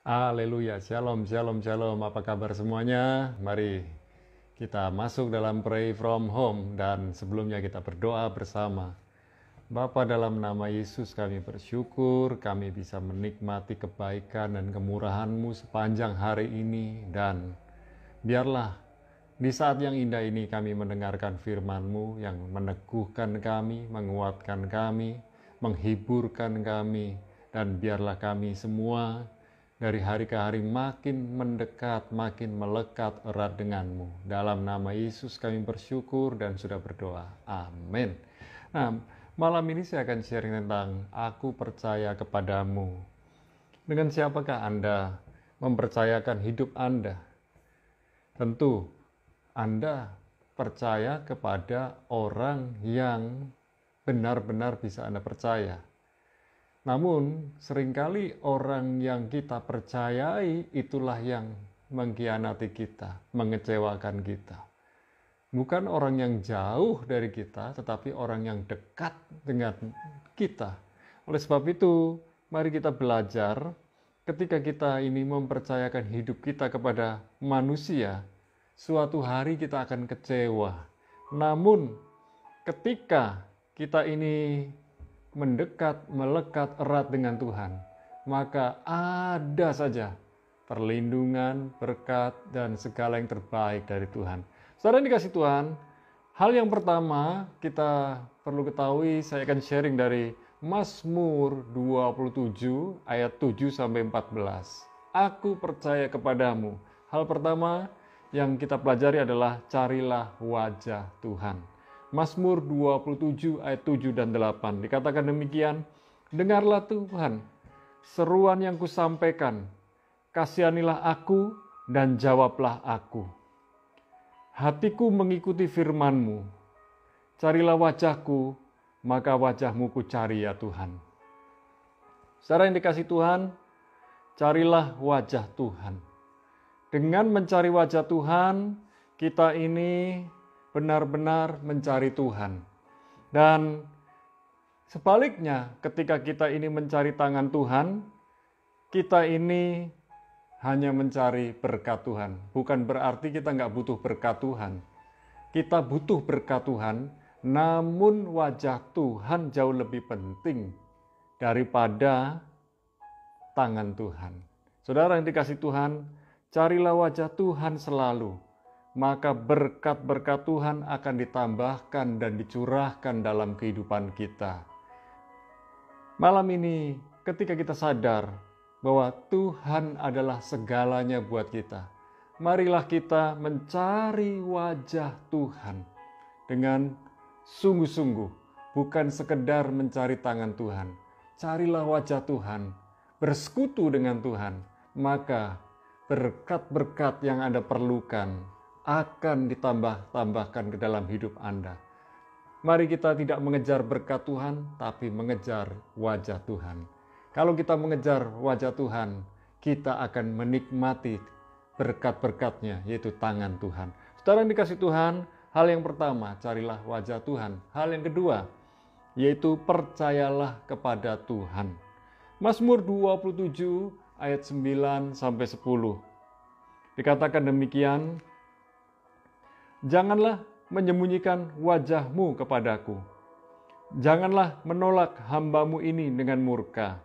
Haleluya, shalom, shalom, shalom. Apa kabar semuanya? Mari kita masuk dalam Pray From Home dan sebelumnya kita berdoa bersama. Bapa, dalam nama Yesus kami bersyukur kami bisa menikmati kebaikan dan kemurahan-Mu sepanjang hari ini, dan biarlah di saat yang indah ini kami mendengarkan firman-Mu yang meneguhkan kami, menguatkan kami, menghiburkan kami, dan biarlah kami semua dari hari ke hari makin mendekat, makin melekat erat denganmu. Dalam nama Yesus kami bersyukur dan sudah berdoa. Amin. Nah, malam ini saya akan sharing tentang aku percaya kepadamu. Dengan siapakah Anda mempercayakan hidup Anda? Tentu Anda percaya kepada orang yang benar-benar bisa Anda percaya. Namun, seringkali orang yang kita percayai itulah yang mengkhianati kita, mengecewakan kita. Bukan orang yang jauh dari kita, tetapi orang yang dekat dengan kita. Oleh sebab itu, mari kita belajar ketika kita ini mempercayakan hidup kita kepada manusia, suatu hari kita akan kecewa. Namun, ketika kita ini mendekat, melekat erat dengan Tuhan, maka ada saja perlindungan, berkat, dan segala yang terbaik dari Tuhan. Saudara yang dikasih Tuhan, hal yang pertama kita perlu ketahui, saya akan sharing dari Mazmur 27 ayat 7-14. Aku percaya kepadamu. Hal pertama yang kita pelajari adalah carilah wajah Tuhan. Mazmur 27 ayat 7 dan 8 dikatakan demikian, dengarlah Tuhan seruan yang kusampaikan, kasihanilah aku dan jawablah aku. Hatiku mengikuti firman-Mu, carilah wajahku, maka wajah-Mu ku cari ya Tuhan. Saudara yang dikasih Tuhan, carilah wajah Tuhan. Dengan mencari wajah Tuhan, kita ini benar-benar mencari Tuhan. Dan sebaliknya, ketika kita ini mencari tangan Tuhan, kita ini hanya mencari berkat Tuhan. Bukan berarti kita nggak butuh berkat Tuhan. Kita butuh berkat Tuhan, namun wajah Tuhan jauh lebih penting daripada tangan Tuhan. Saudara yang dikasih Tuhan, carilah wajah Tuhan selalu, maka berkat-berkat Tuhan akan ditambahkan dan dicurahkan dalam kehidupan kita. Malam ini, ketika kita sadar bahwa Tuhan adalah segalanya buat kita, marilah kita mencari wajah Tuhan dengan sungguh-sungguh, bukan sekedar mencari tangan Tuhan. Carilah wajah Tuhan, bersekutu dengan Tuhan, maka berkat-berkat yang Anda perlukan akan ditambah-tambahkan ke dalam hidup Anda. Mari kita tidak mengejar berkat Tuhan, tapi mengejar wajah Tuhan. Kalau kita mengejar wajah Tuhan, kita akan menikmati berkat-berkatnya, yaitu tangan Tuhan. Saudara yang dikasih Tuhan, hal yang pertama, carilah wajah Tuhan. Hal yang kedua, yaitu percayalah kepada Tuhan. Mazmur 27 ayat 9-10. Dikatakan demikian, janganlah menyembunyikan wajah-Mu kepadaku. Janganlah menolak hamba-Mu ini dengan murka.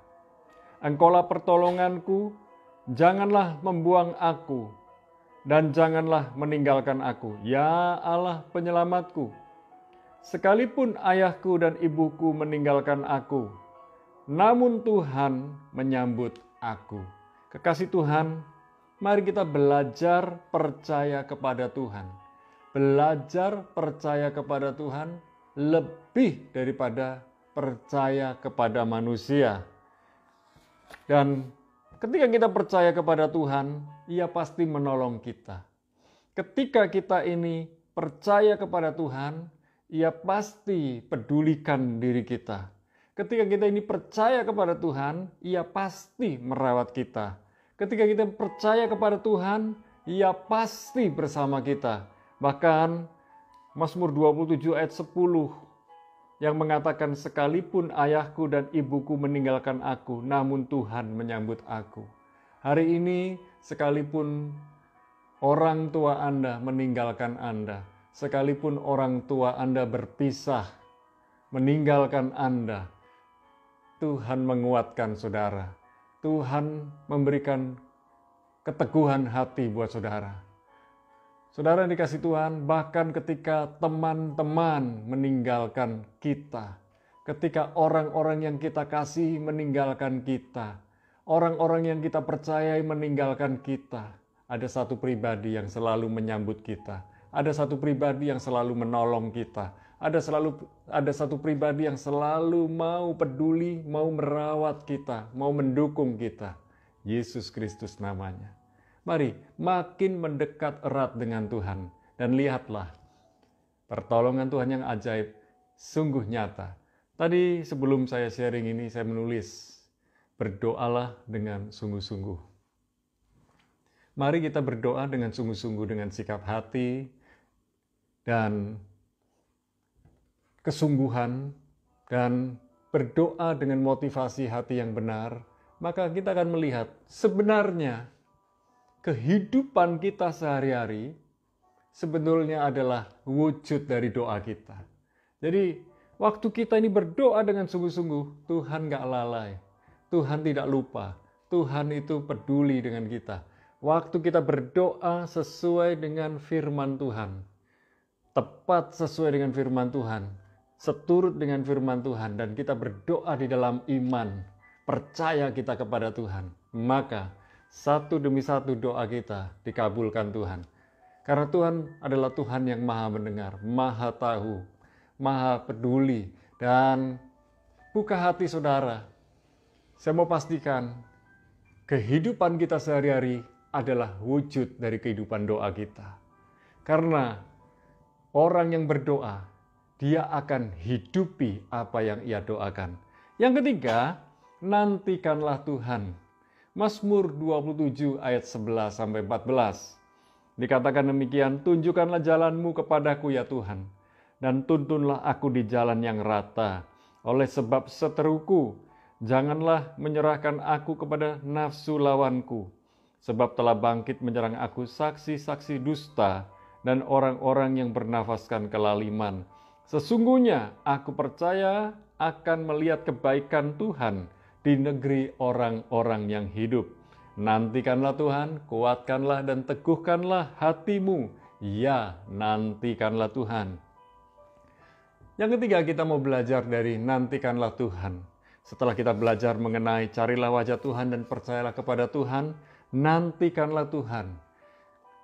Engkaulah pertolonganku, janganlah membuang aku, dan janganlah meninggalkan aku, ya Allah penyelamatku. Sekalipun ayahku dan ibuku meninggalkan aku, namun Tuhan menyambut aku. Kekasih Tuhan, mari kita belajar percaya kepada Tuhan. Belajar percaya kepada Tuhan lebih daripada percaya kepada manusia. Dan ketika kita percaya kepada Tuhan, Ia pasti menolong kita. Ketika kita ini percaya kepada Tuhan, Ia pasti pedulikan diri kita. Ketika kita ini percaya kepada Tuhan, Ia pasti merawat kita. Ketika kita percaya kepada Tuhan, Ia pasti bersama kita. Bahkan Mazmur 27 ayat 10 yang mengatakan, sekalipun ayahku dan ibuku meninggalkan aku, namun Tuhan menyambut aku. Hari ini sekalipun orang tua Anda meninggalkan Anda, sekalipun orang tua Anda berpisah, meninggalkan Anda, Tuhan menguatkan saudara. Tuhan memberikan keteguhan hati buat saudara. Saudara yang dikasih Tuhan, bahkan ketika teman-teman meninggalkan kita, ketika orang-orang yang kita kasih meninggalkan kita, orang-orang yang kita percayai meninggalkan kita, ada satu pribadi yang selalu menyambut kita, ada satu pribadi yang selalu menolong kita, ada satu pribadi yang selalu mau peduli, mau merawat kita, mau mendukung kita. Yesus Kristus namanya. Mari makin mendekat erat dengan Tuhan dan lihatlah pertolongan Tuhan yang ajaib, sungguh nyata. Tadi sebelum saya sharing ini saya menulis, berdoalah dengan sungguh-sungguh. Mari kita berdoa dengan sungguh-sungguh, dengan sikap hati dan kesungguhan, dan berdoa dengan motivasi hati yang benar, maka kita akan melihat sebenarnya kehidupan kita sehari-hari sebetulnya adalah wujud dari doa kita. Jadi waktu kita ini berdoa dengan sungguh-sungguh, Tuhan gak lalai, Tuhan tidak lupa, Tuhan itu peduli dengan kita. Waktu kita berdoa sesuai dengan firman Tuhan, tepat sesuai dengan firman Tuhan, seturut dengan firman Tuhan, dan kita berdoa di dalam iman, percaya kita kepada Tuhan, maka satu demi satu doa kita dikabulkan Tuhan. Karena Tuhan adalah Tuhan yang maha mendengar, maha tahu, maha peduli. Dan buka hati saudara, saya mau pastikan kehidupan kita sehari-hari adalah wujud dari kehidupan doa kita. Karena orang yang berdoa, dia akan hidupi apa yang ia doakan. Yang ketiga, nantikanlah Tuhan. Mazmur 27 ayat 11-14. Dikatakan demikian, tunjukkanlah jalanmu kepadaku ya Tuhan, dan tuntunlah aku di jalan yang rata. Oleh sebab seteruku, janganlah menyerahkan aku kepada nafsu lawanku. Sebab telah bangkit menyerang aku saksi-saksi dusta dan orang-orang yang bernafaskan kelaliman. Sesungguhnya aku percaya akan melihat kebaikan Tuhan di negeri orang-orang yang hidup. Nantikanlah Tuhan, kuatkanlah dan teguhkanlah hatimu. Ya, nantikanlah Tuhan. Yang ketiga, kita mau belajar dari nantikanlah Tuhan. Setelah kita belajar mengenai carilah wajah Tuhan dan percayalah kepada Tuhan, nantikanlah Tuhan.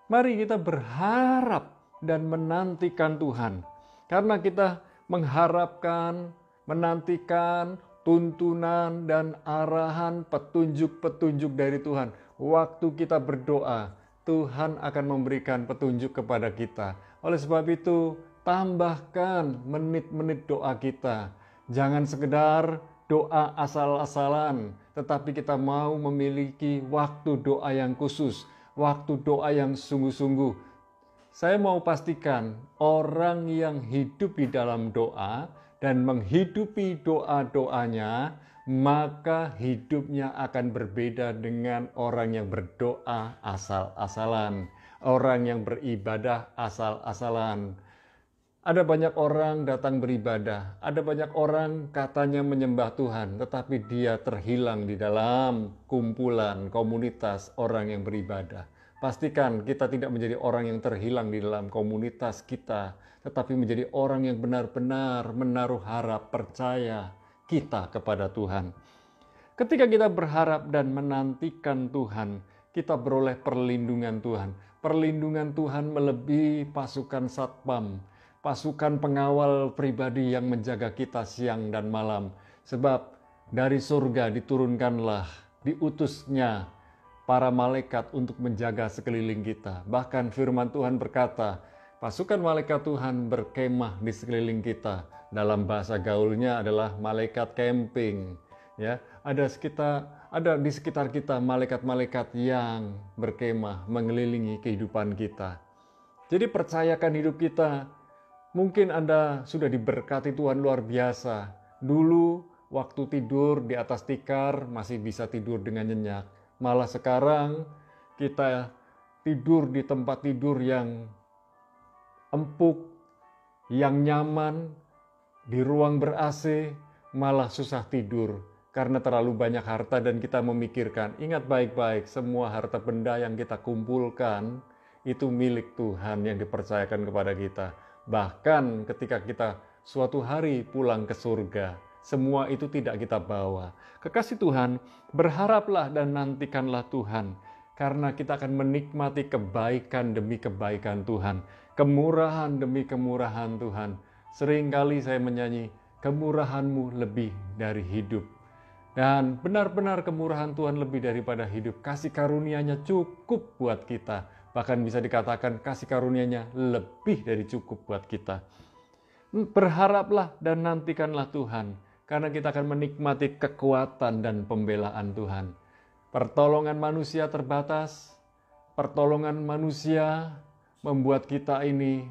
Mari kita berharap dan menantikan Tuhan. Karena kita mengharapkan, menantikan tuntunan dan arahan petunjuk-petunjuk dari Tuhan. Waktu kita berdoa, Tuhan akan memberikan petunjuk kepada kita. Oleh sebab itu, tambahkan menit-menit doa kita. Jangan sekedar doa asal-asalan, tetapi kita mau memiliki waktu doa yang khusus, waktu doa yang sungguh-sungguh. Saya mau pastikan orang yang hidup di dalam doa dan menghidupi doa-doanya, maka hidupnya akan berbeda dengan orang yang berdoa asal-asalan, orang yang beribadah asal-asalan. Ada banyak orang datang beribadah, ada banyak orang katanya menyembah Tuhan, tetapi dia terhilang di dalam kumpulan komunitas orang yang beribadah. Pastikan kita tidak menjadi orang yang terhilang di dalam komunitas kita, tetapi menjadi orang yang benar-benar menaruh harap, percaya kita kepada Tuhan. Ketika kita berharap dan menantikan Tuhan, kita beroleh perlindungan Tuhan. Perlindungan Tuhan melebihi pasukan satpam, pasukan pengawal pribadi yang menjaga kita siang dan malam. Sebab dari surga diturunkanlah, diutusnya para malaikat untuk menjaga sekeliling kita. Bahkan firman Tuhan berkata, pasukan malaikat Tuhan berkemah di sekeliling kita. Dalam bahasa gaulnya adalah malaikat camping. Ya, ada di sekitar kita malaikat-malaikat yang berkemah mengelilingi kehidupan kita. Jadi percayakan hidup kita. Mungkin Anda sudah diberkati Tuhan luar biasa. Dulu waktu tidur di atas tikar masih bisa tidur dengan nyenyak. Malah sekarang kita tidur di tempat tidur yang empuk, yang nyaman, di ruang ber-AC, malah susah tidur karena terlalu banyak harta dan kita memikirkan. Ingat baik-baik, semua harta benda yang kita kumpulkan itu milik Tuhan yang dipercayakan kepada kita. Bahkan ketika kita suatu hari pulang ke surga, semua itu tidak kita bawa. Kekasih Tuhan, berharaplah dan nantikanlah Tuhan, karena kita akan menikmati kebaikan demi kebaikan Tuhan, kemurahan demi kemurahan Tuhan. Seringkali saya menyanyi, kemurahan-Mu lebih dari hidup. Dan benar-benar kemurahan Tuhan lebih daripada hidup. Kasih karunia-Nya cukup buat kita. Bahkan bisa dikatakan kasih karunia-Nya lebih dari cukup buat kita. Berharaplah dan nantikanlah Tuhan, karena kita akan menikmati kekuatan dan pembelaan Tuhan. Pertolongan manusia terbatas, pertolongan manusia membuat kita ini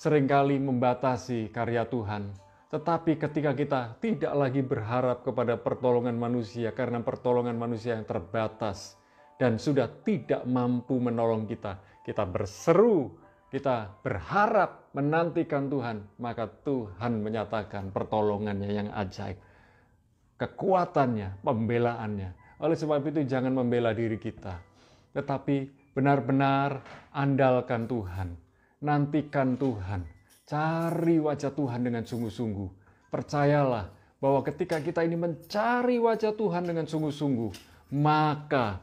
seringkali membatasi karya Tuhan. Tetapi ketika kita tidak lagi berharap kepada pertolongan manusia, karena pertolongan manusia yang terbatas dan sudah tidak mampu menolong kita, kita berseru, kita berharap menantikan Tuhan, maka Tuhan menyatakan pertolongannya yang ajaib, kekuatannya, pembelaannya. Oleh sebab itu jangan membela diri kita, tetapi benar-benar andalkan Tuhan, nantikan Tuhan, cari wajah Tuhan dengan sungguh-sungguh. Percayalah bahwa ketika kita ini mencari wajah Tuhan dengan sungguh-sungguh, maka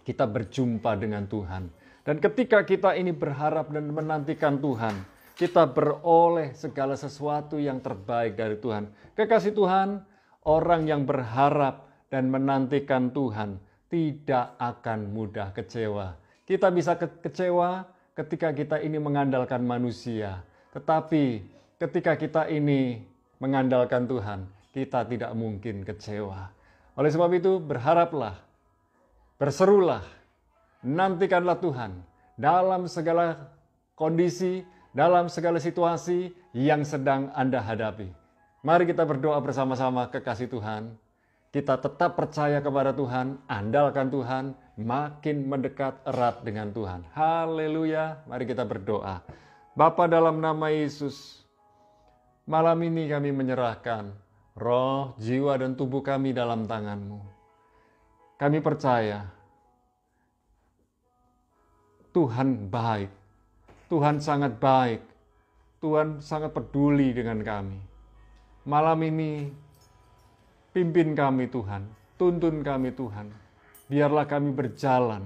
kita berjumpa dengan Tuhan. Dan ketika kita ini berharap dan menantikan Tuhan, kita beroleh segala sesuatu yang terbaik dari Tuhan. Kekasih Tuhan, orang yang berharap dan menantikan Tuhan tidak akan mudah kecewa. Kita bisa kecewa ketika kita ini mengandalkan manusia. Tetapi ketika kita ini mengandalkan Tuhan, kita tidak mungkin kecewa. Oleh sebab itu berharaplah, berserulah, nantikanlah Tuhan dalam segala kondisi, dalam segala situasi yang sedang Anda hadapi. Mari kita berdoa bersama-sama, kekasih Tuhan. Kita tetap percaya kepada Tuhan, andalkan Tuhan, makin mendekat erat dengan Tuhan. Haleluya, mari kita berdoa. Bapa, dalam nama Yesus, malam ini kami menyerahkan roh, jiwa, dan tubuh kami dalam tangan-Mu. Kami percaya Tuhan baik, Tuhan sangat baik, Tuhan sangat peduli dengan kami. Malam ini pimpin kami Tuhan, tuntun kami Tuhan. Biarlah kami berjalan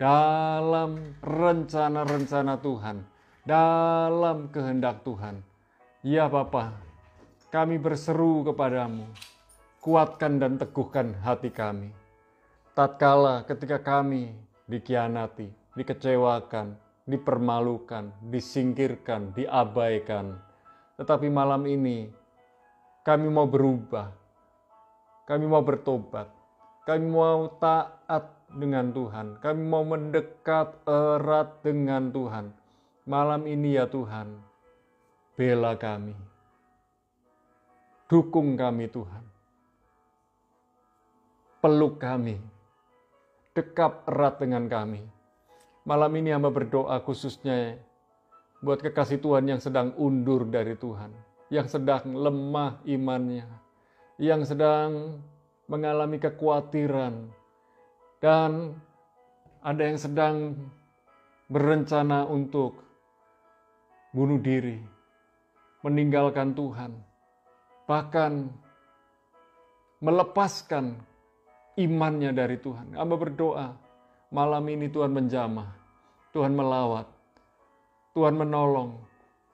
dalam rencana-rencana Tuhan, dalam kehendak Tuhan. Ya Bapa, kami berseru kepadamu, kuatkan dan teguhkan hati kami. Tatkala ketika kami dikhianati, dikecewakan, dipermalukan, disingkirkan, diabaikan. Tetapi malam ini kami mau berubah, kami mau bertobat, kami mau taat dengan Tuhan, kami mau mendekat erat dengan Tuhan. Malam ini ya Tuhan, bela kami, dukung kami Tuhan, peluk kami, dekap erat dengan kami. Malam ini hamba berdoa khususnya buat kekasih Tuhan yang sedang undur dari Tuhan, yang sedang lemah imannya, yang sedang mengalami kekhawatiran, dan ada yang sedang berencana untuk bunuh diri, meninggalkan Tuhan, bahkan melepaskan imannya dari Tuhan. Hamba berdoa, malam ini Tuhan menjamah, Tuhan melawat, Tuhan menolong,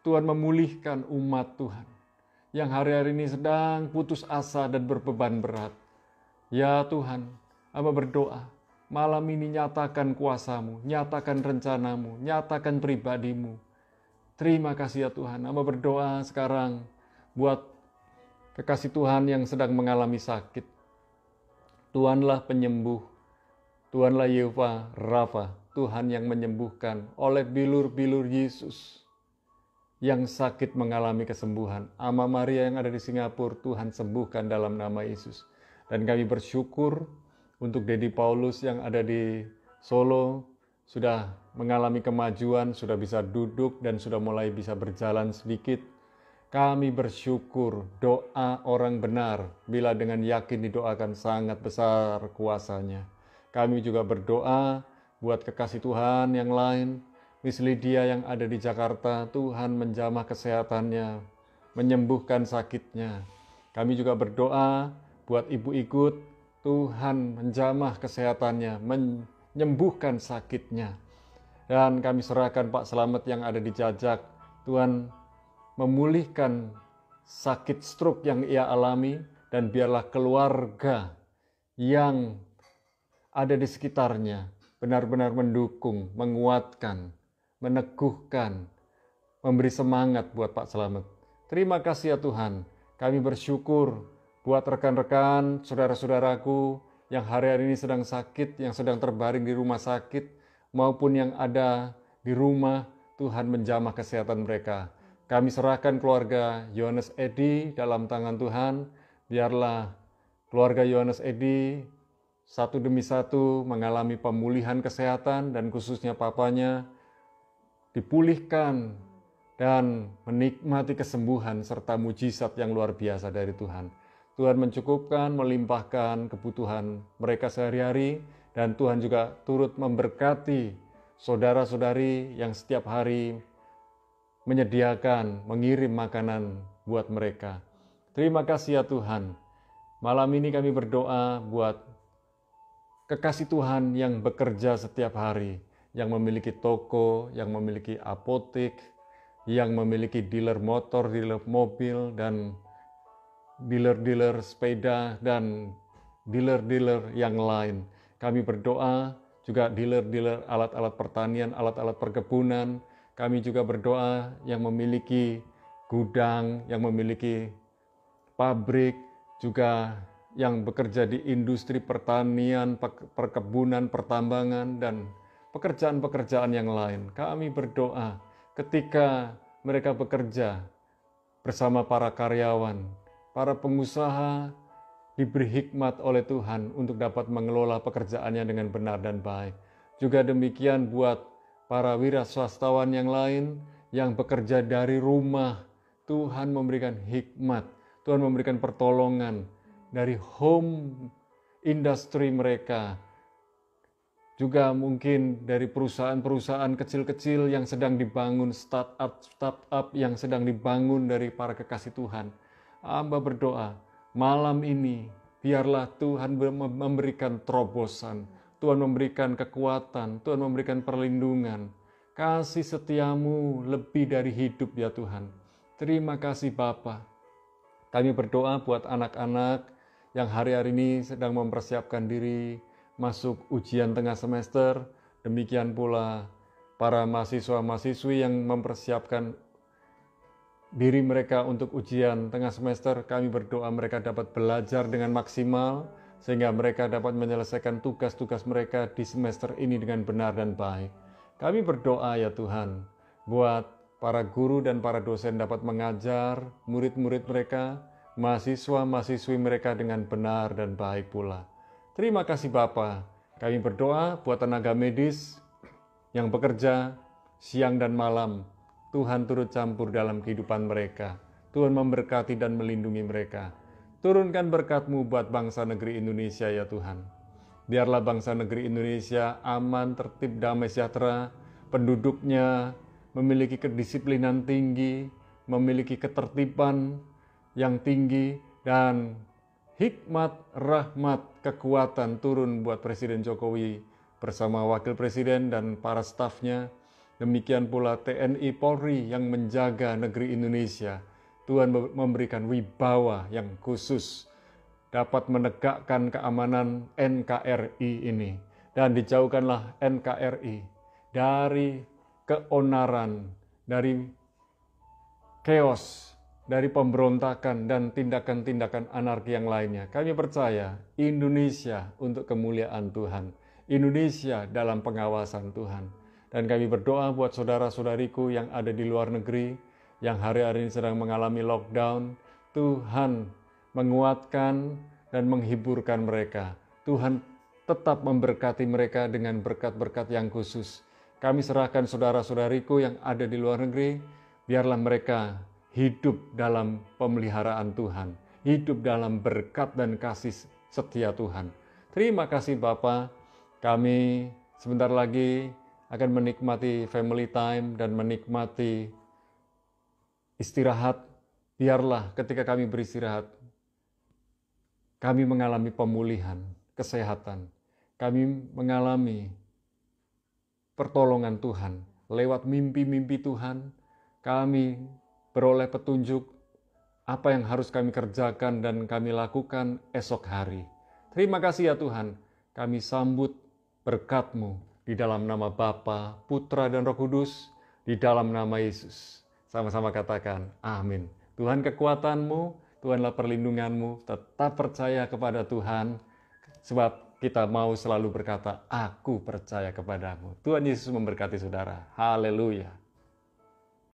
Tuhan memulihkan umat Tuhan yang hari-hari ini sedang putus asa dan berbeban berat. Ya Tuhan, hamba berdoa, malam ini nyatakan kuasa-Mu, nyatakan rencana-Mu, nyatakan pribadi-Mu. Terima kasih ya Tuhan. Hamba berdoa sekarang buat kekasih Tuhan yang sedang mengalami sakit. Tuhanlah penyembuh, Tuhanlah Yehova Rafa, Tuhan yang menyembuhkan. Oleh bilur-bilur Yesus yang sakit mengalami kesembuhan. Ama Maria yang ada di Singapura, Tuhan sembuhkan dalam nama Yesus. Dan kami bersyukur Untuk Dedi Paulus yang ada di Solo, sudah mengalami kemajuan, sudah bisa duduk dan sudah mulai bisa berjalan sedikit. Kami bersyukur doa orang benar bila dengan yakin didoakan sangat besar kuasanya. Kami juga berdoa buat kekasih Tuhan yang lain, Miss Lydia yang ada di Jakarta, Tuhan menjamah kesehatannya, menyembuhkan sakitnya. Kami juga berdoa buat Ibu Ikut, Tuhan menjamah kesehatannya, menyembuhkan sakitnya. Dan kami serahkan Pak Slamet yang ada di Jajak, Tuhan memulihkan sakit stroke yang ia alami, dan biarlah keluarga yang ada di sekitarnya benar-benar mendukung, menguatkan, meneguhkan, memberi semangat buat Pak Slamet. Terima kasih ya Tuhan, kami bersyukur buat rekan-rekan, saudara-saudaraku yang hari-hari ini sedang sakit, yang sedang terbaring di rumah sakit, maupun yang ada di rumah, Tuhan menjamah kesehatan mereka. Kami serahkan keluarga Yohanes Edi dalam tangan Tuhan, biarlah keluarga Yohanes Edi satu demi satu mengalami pemulihan kesehatan dan khususnya papanya dipulihkan dan menikmati kesembuhan serta mujizat yang luar biasa dari Tuhan. Tuhan mencukupkan, melimpahkan kebutuhan mereka sehari-hari, dan Tuhan juga turut memberkati saudara-saudari yang setiap hari menyediakan, mengirim makanan buat mereka. Terima kasih ya Tuhan. Malam ini kami berdoa buat kekasih Tuhan yang bekerja setiap hari, yang memiliki toko, yang memiliki apotek, yang memiliki dealer motor, dealer mobil, dan dealer-dealer sepeda, dan dealer-dealer yang lain. Kami berdoa juga dealer-dealer alat-alat pertanian, alat-alat perkebunan. Kami juga berdoa yang memiliki gudang, yang memiliki pabrik, juga yang bekerja di industri pertanian, perkebunan, pertambangan, dan pekerjaan-pekerjaan yang lain. Kami berdoa ketika mereka bekerja bersama para karyawan, para pengusaha diberi hikmat oleh Tuhan untuk dapat mengelola pekerjaannya dengan benar dan baik. Juga demikian buat para wira swastawan yang lain yang bekerja dari rumah, Tuhan memberikan hikmat, Tuhan memberikan pertolongan dari home industry mereka. Juga mungkin dari perusahaan-perusahaan kecil-kecil yang sedang dibangun, startup yang sedang dibangun dari para kekasih Tuhan. Hamba berdoa, malam ini biarlah Tuhan memberikan terobosan, Tuhan memberikan kekuatan, Tuhan memberikan perlindungan. Kasih setiamu lebih dari hidup ya Tuhan. Terima kasih Bapa. Kami berdoa buat anak-anak yang hari-hari ini sedang mempersiapkan diri masuk ujian tengah semester. Demikian pula para mahasiswa-mahasiswi yang mempersiapkan diri mereka untuk ujian tengah semester. Kami berdoa mereka dapat belajar dengan maksimal, sehingga mereka dapat menyelesaikan tugas-tugas mereka di semester ini dengan benar dan baik. Kami berdoa ya Tuhan, buat para guru dan para dosen dapat mengajar murid-murid mereka, mahasiswa-mahasiswi mereka dengan benar dan baik pula. Terima kasih Bapa. Kami berdoa buat tenaga medis yang bekerja siang dan malam. Tuhan turut campur dalam kehidupan mereka. Tuhan memberkati dan melindungi mereka. Turunkan berkat-Mu buat bangsa negeri Indonesia ya Tuhan. Biarlah bangsa negeri Indonesia aman, tertib, damai, sejahtera. Penduduknya memiliki kedisiplinan tinggi, memiliki ketertiban yang tinggi, dan hikmat, rahmat, kekuatan turun buat Presiden Jokowi bersama Wakil Presiden dan para stafnya. Demikian pula TNI Polri yang menjaga negeri Indonesia. Tuhan memberikan wibawa yang khusus dapat menegakkan keamanan NKRI ini. Dan dijauhkanlah NKRI dari keonaran, dari chaos, dari pemberontakan dan tindakan-tindakan anarki yang lainnya. Kami percaya Indonesia untuk kemuliaan Tuhan. Indonesia dalam pengawasan Tuhan. Dan kami berdoa buat saudara-saudariku yang ada di luar negeri, yang hari-hari ini sedang mengalami lockdown. Tuhan menguatkan dan menghiburkan mereka. Tuhan tetap memberkati mereka dengan berkat-berkat yang khusus. Kami serahkan saudara-saudariku yang ada di luar negeri, biarlah mereka hidup dalam pemeliharaan Tuhan, hidup dalam berkat dan kasih setia Tuhan. Terima kasih Bapa, kami sebentar lagi akan menikmati family time dan menikmati istirahat. Biarlah ketika kami beristirahat, kami mengalami pemulihan, kesehatan. Kami mengalami pertolongan Tuhan. Lewat mimpi-mimpi Tuhan, kami beroleh petunjuk apa yang harus kami kerjakan dan kami lakukan esok hari. Terima kasih ya Tuhan, kami sambut berkat-Mu di dalam nama Bapa, Putra, dan Roh Kudus, di dalam nama Yesus. Sama-sama katakan, amin. Tuhan kekuatan-Mu, Tuhanlah perlindungan-Mu, tetap percaya kepada Tuhan, sebab kita mau selalu berkata, aku percaya kepadamu. Tuhan Yesus memberkati saudara. Haleluya.